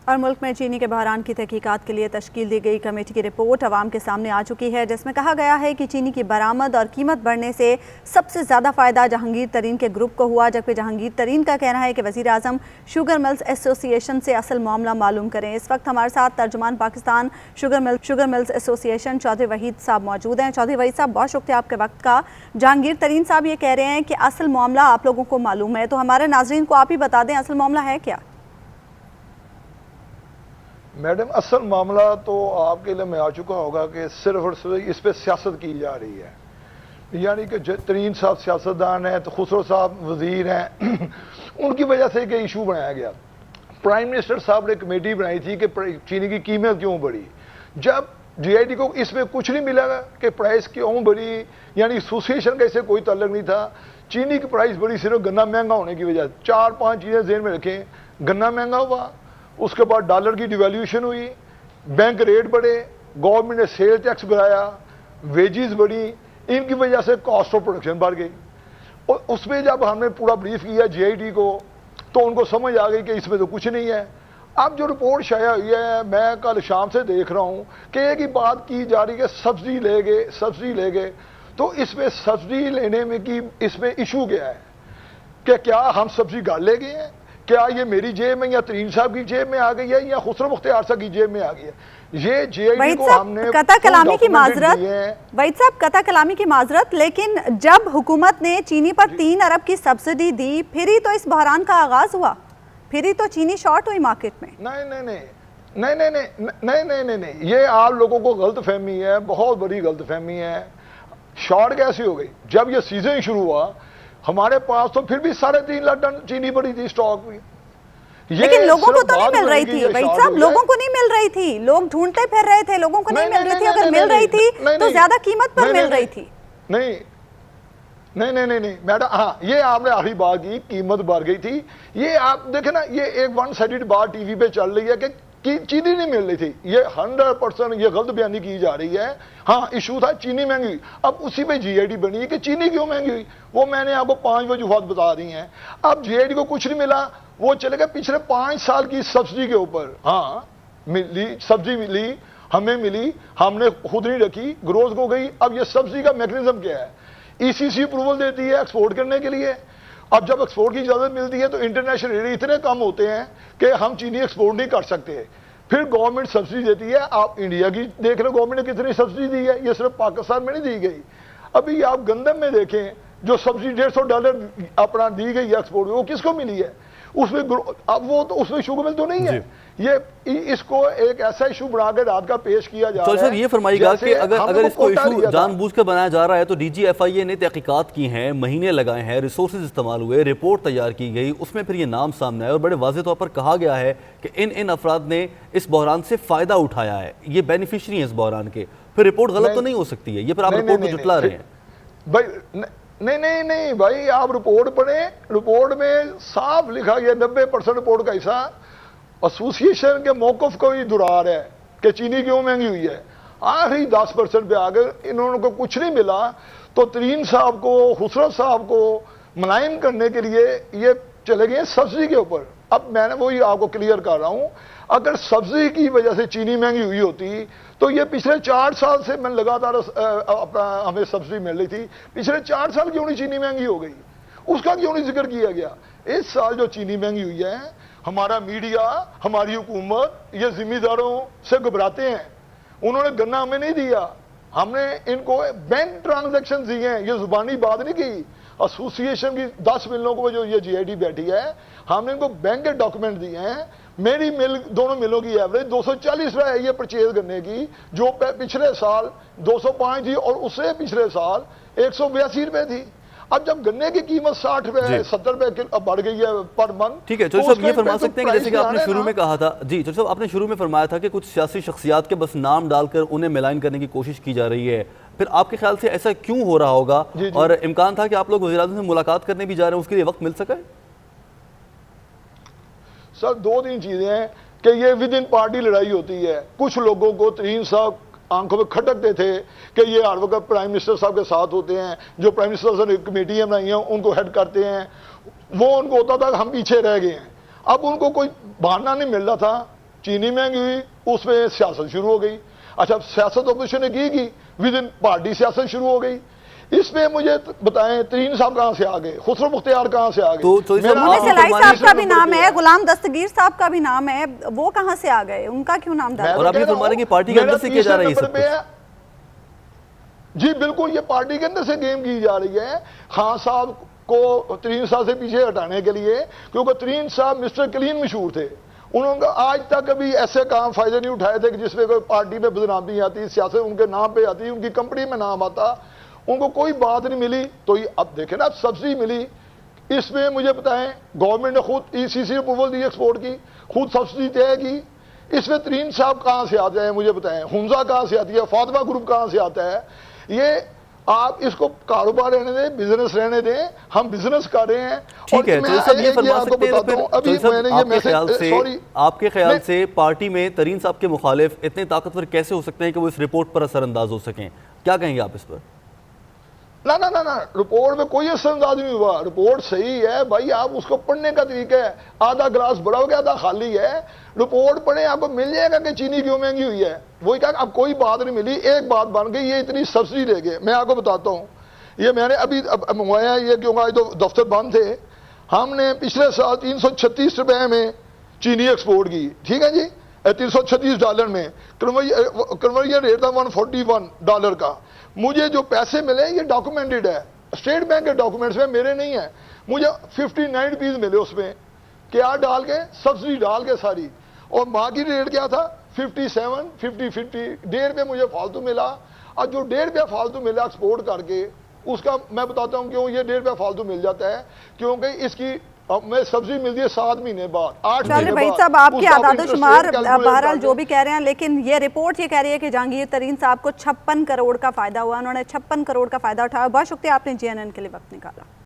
और मुल्क में चीनी के बहरान की तहकीकात के लिए तश्कील दी गई कमेटी की रिपोर्ट अवाम के सामने आ चुकी है, जिसमें कहा गया है कि चीनी की बरामद और कीमत बढ़ने से सबसे ज़्यादा फ़ायदा जहांगीर तरीन के ग्रुप को हुआ, जबकि जहांगीर तरीन का कहना है कि वज़ीर आज़म शुगर मिल्स एसोसिएशन से असल मामला मालूम करें। इस वक्त हमारे साथ तर्जुमान Pakistan sugar mills association Chaudhry Waheed साहब मौजूद हैं। चौधरी वहीद साहब, बहुत शुक्रिया आपके वक्त का। जहांगीर तरीन साहब ये कह रहे हैं कि असल मामला आप लोगों को मालूम है, तो हमारे नाज़रीन को आप ही बता दें असल मामला है क्या? मैडम, असल मामला तो आपके लिए में आ चुका होगा कि सिर्फ और सिर्फ इस पर सियासत की जा रही है, यानी कि तरीन साहब सियासतदान हैं तो खुसरो साहब वजीर हैं उनकी वजह से कि इशू बनाया गया। प्राइम मिनिस्टर साहब ने कमेटी बनाई थी कि चीनी की कीमत क्यों बढ़ी, जब जीआईडी को इसमें कुछ नहीं मिला कि प्राइस क्यों बढ़ी, यानी एसोसिएशन का इससे कोई ताल्लुक नहीं था। चीनी की प्राइस बढ़ी सिर्फ गन्ना महंगा होने की वजह से। 4-5 चीज़ें ज़हन में रखें, गन्ना महंगा हुआ, उसके बाद डॉलर की डिवैल्यूएशन हुई, बैंक रेट बढ़े, गवर्नमेंट ने सेल टैक्स बढ़ाया, वेजेस बढ़ी, इनकी वजह से कॉस्ट ऑफ प्रोडक्शन बढ़ गई। और उसमें जब हमने पूरा ब्रीफ किया जीआईडी को तो उनको समझ आ गई कि इसमें तो कुछ नहीं है। अब जो रिपोर्ट शाया हुई है, मैं कल शाम से देख रहा हूँ कि एक ही बात की जा रही है, सब्सिडी लेंगे। तो इसमें सब्सिडी लेने में की इसमें इशू क्या है कि क्या हम सब्सिडी गाल ले गए हैं, क्या ये मेरी जेब में या तरीन साहब की जेब में आ गई है या खुसरो मुख्तियार साहब की जेब में आ गई है? ये जीआईडी को हमने कता कलामी की माजरत, वहीद साहब कता कलामी की माजरत, लेकिन जब हुकूमत ने चीनी पर 3 अरब की सब्सिडी दी, फिर ही तो इस बहरान का आगाज हुआ, फिर ही तो चीनी शॉर्ट हुई मार्केट में। नहीं, ये आप लोगों को गलत फहमी है, बहुत बड़ी गलत फहमी है। शॉर्ट कैसे हो गई? जब ये सीजन शुरू हुआ हमारे पास तो फिर भी 3.5 लाख टन चीनी पड़ी थी स्टॉक में। लेकिन लोगों को तो नहीं मिल रही थी वहीद साहब, लोगों को नहीं मिल रही थी, लोग ढूंढते फिर रहे थे, लोगों को नहीं मिल रही थी। अगर मिल रही थी तो ज्यादा कीमत पर मिल रही थी। नहीं मैडम, हाँ, ये आपने आखिरी बात की, कीमत बढ़ गई थी। ये आप देखे ना, ये एक वन साइडेड बात टीवी पे चल रही है कि चीनी नहीं मिल रही थी। ये 100% ये गलत बयानी की जा रही है। हाँ, इशू था चीनी महंगी हुई, अब उसी पे जीआईडी बनी है कि चीनी क्यों महंगी हुई, वो मैंने आपको 5 वजूहात बता दी हैं। अब जीआईडी को कुछ नहीं मिला, वो चले गए पिछले 5 साल की सब्सिडी के ऊपर। हाँ, मिली सब्सिडी, मिली हमें, मिली हमने खुद नहीं रखी, ग्रोथ हो गई। अब ये सब्सिडी का मैकेनिज्म क्या है? ईसीसी अप्रूवल देती है एक्सपोर्ट करने के लिए। अब जब एक्सपोर्ट की इजाजत मिलती है तो इंटरनेशनल रेट इतने कम होते हैं कि हम चीनी एक्सपोर्ट नहीं कर सकते। फिर गवर्नमेंट सब्सिडी देती है। आप इंडिया की देख रहे हो, गवर्नमेंट ने कितनी सब्सिडी दी है, ये सिर्फ पाकिस्तान में नहीं दी गई। अभी आप गंदम में देखें, जो सब्सिडी $150 अपना दी गई है एक्सपोर्ट, वो किसको मिली है? उसमें अब वो तो उसमें शुगर मिल तो नहीं है। ये इसको एक ऐसा इशू बनाकर रात का पेश किया जा रहा है। ये फरमाइएगा कि अगर इसको इशू जानबूझकर बनाया जा रहा है तो डीजीएफआईए ने तहकीकात की हैं, महीने लगाए हैं, रिसोर्सेज इस्तेमाल हुए, रिपोर्ट तैयार की गई, उसमें फिर ये नाम सामने आया और बड़े वाज़ेह तौर पर कहा गया है कि इन अफराद ने इस बहरान से फ़ायदा उठाया है, ये बेनिफिशरी हैं इस बहरान के। फिर रिपोर्ट गलत तो नहीं हो सकती है? ये फिर आप रिपोर्ट को जुटला रहे हैं भाई। नहीं भाई, आप रिपोर्ट पढ़ें, रिपोर्ट में साफ लिखा गया 90% रिपोर्ट का हिस्सा एसोसिएशन के मौकफ को ही दुरार है कि चीनी क्यों महंगी हुई है। आखिरी 10% पे आकर इन्होंने को कुछ नहीं मिला तो तरीन साहब को, खुसरो साहब को मुलायम करने के लिए ये चले गए सब्सिडी के ऊपर। अब मैंने वही आपको क्लियर कर रहा हूं, अगर सब्सिडी की वजह से चीनी महंगी हुई होती तो ये पिछले 4 साल से मैं लगातार अपना हमें सब्सिडी मिल रही थी, पिछले 4 साल क्यों नहीं चीनी महंगी हो गई, उसका क्यों नहीं जिक्र किया गया? इस साल जो चीनी महंगी हुई है, हमारा मीडिया, हमारी हुकूमत ये जिम्मेदारों से घबराते हैं। उन्होंने गन्ना हमें नहीं दिया, हमने इनको बैंक ट्रांजैक्शन दिए हैं, ये जुबानी बात नहीं की। एसोसिएशन की 10 मिलों को जो ये जीआईडी बैठी है, हमने इनको बैंक के डॉक्यूमेंट दिए हैं। मेरी मिल, दोनों मिलों की एवरेज 240 रुपए है ये परचेज करने की, जो पिछले साल 205 थी और उससे पिछले साल 182 रुपए थी। अब जब गन्ने की कीमत 60 रुपए 70 रुपए बढ़ गई है पर मन। ठीक है, चौधरी साहब ये फरमा सकते हैं कि जैसे कि आपने शुरू में कहा था, जी चौधरी साहब आपने शुरू में फरमाया था कि कुछ सियासी शख्सियात के बस नाम डालकर उन्हें मिलान करने की कोशिश की जा रही है, फिर आपके ख्याल से ऐसा क्यों हो रहा होगा? और इम्कान था कि आप लोग वज़ीर-ए-आज़म से मुलाकात करने भी जा रहे हैं, उसके लिए वक्त मिल सका? सर 2-3 चीजें हैं कि ये विद इन पार्टी लड़ाई होती है। कुछ लोगों को तरीन साहब आंखों में खटकते थे कि ये हर वक्त प्राइम मिनिस्टर साहब के साथ होते हैं, जो प्राइम मिनिस्टर साहब ने कमेटियां बनाई हैं उनको हेड करते हैं, वो उनको होता था कि हम पीछे रह गए हैं। अब उनको कोई बहाना नहीं मिल रहा था चीनी महंगी हुई, उसमें सियासत शुरू हो गई। अच्छा, सियासत ऑपोजिशन ने की विद इन पार्टी सियासत शुरू हो गई। इसमें मुझे बताएं तरीन साहब कहां से आ गए, खुसरो मुख्तियार कहां से आ गए? तो सलाई साहब का भी नाम है, गुलाम दस्तगीर साहब का भी नाम है, वो कहां से आ गए, उनका क्यों नाम डाला? और आप ये फरमा रहे हैं कि पार्टी के अंदर से किया जा रहा है ये सब कुछ? जी बिल्कुल, ये पार्टी के अंदर से गेम की जा रही है खान साहब को तरीन साहब से पीछे हटाने के लिए, क्योंकि तरीन साहब मिस्टर क्लीन मशहूर थे। उन्होंने आज तक कभी ऐसे काम फायदे नहीं उठाए थे कि जिसमें कोई पार्टी में बदनामी आती, सियासत उनके नाम पे आती, उनकी कंपनी में नाम आता, उनको कोई बात नहीं मिली। तो ये अब देखें ना, सब्सिडी मिली, इसमें मुझे बताएं गवर्नमेंट ने खुद ECC अप्रूवल दी एक्सपोर्ट की, खुद सब्सिडी तय की। इसमें तरीन साहब कहां से आते हैं मुझे बताएं, हुंजा कहां से आती है, फातिमा ग्रुप कहां से आता है? ये आप इसको कारोबार रहने दें, बिजनेस रहने दें, हम बिजनेस कर रहे हैं। ठीक है, तो सब ये फरमा सकते हैं, आपके ख्याल से पार्टी में तरीन साहब के मुखालिफ इतने ताकतवर कैसे हो सकते हैं कि वो इस रिपोर्ट पर असरअंदाज हो सकें? क्या कहेंगे आप इस पर? ना ना ना ना, रिपोर्ट में कोई असरअंदाज नहीं हुआ, रिपोर्ट सही है भाई। आप उसको पढ़ने का तरीका है, आधा गिलास भरा हो गया, आधा खाली है। रिपोर्ट पढ़े, आपको मिल जाएगा कि चीनी क्यों महंगी हुई है। वही कहा, अब कोई बात नहीं मिली, एक बात बन गई, ये इतनी सब्सिडी दे गए। मैं आपको बताता हूँ, ये मैंने अभी मंगवाया, ये क्योंकि आज तो दफ्तर बंद थे, हमने पिछले साल 336 रुपए में चीनी एक्सपोर्ट की, ठीक है जी, $336 में। कन्वर्जन रेट था $141 का। मुझे जो पैसे मिले ये डॉक्यूमेंटेड है, स्टेट बैंक के डॉक्यूमेंट्स में, मेरे नहीं है। मुझे 59 रुपीज मिले उसमें, क्या डाल के, सब्सिडी डाल के सारी। और मार्केट रेट क्या था 57, 50, 1.5 मुझे फालतू मिला। और जो 1.5 फालतू मिला एक्सपोर्ट करके, उसका मैं बताता हूँ क्यों ये 1.5 फालतू मिल जाता है, क्योंकि इसकी मैं सब्सिडी मिलती है 7 महीने बाद, 8 महीने बाद। भाई साहब, आपके आदादोशुमार बहरहाल जो भी कह रहे हैं, लेकिन ये रिपोर्ट ये कह रही है कि जहांगीर तरीन साहब को 56 करोड़ का फायदा हुआ, उन्होंने 56 करोड़ का फायदा उठाया। बहुत शुक्रिया, आपने JNN के लिए वक्त निकाला।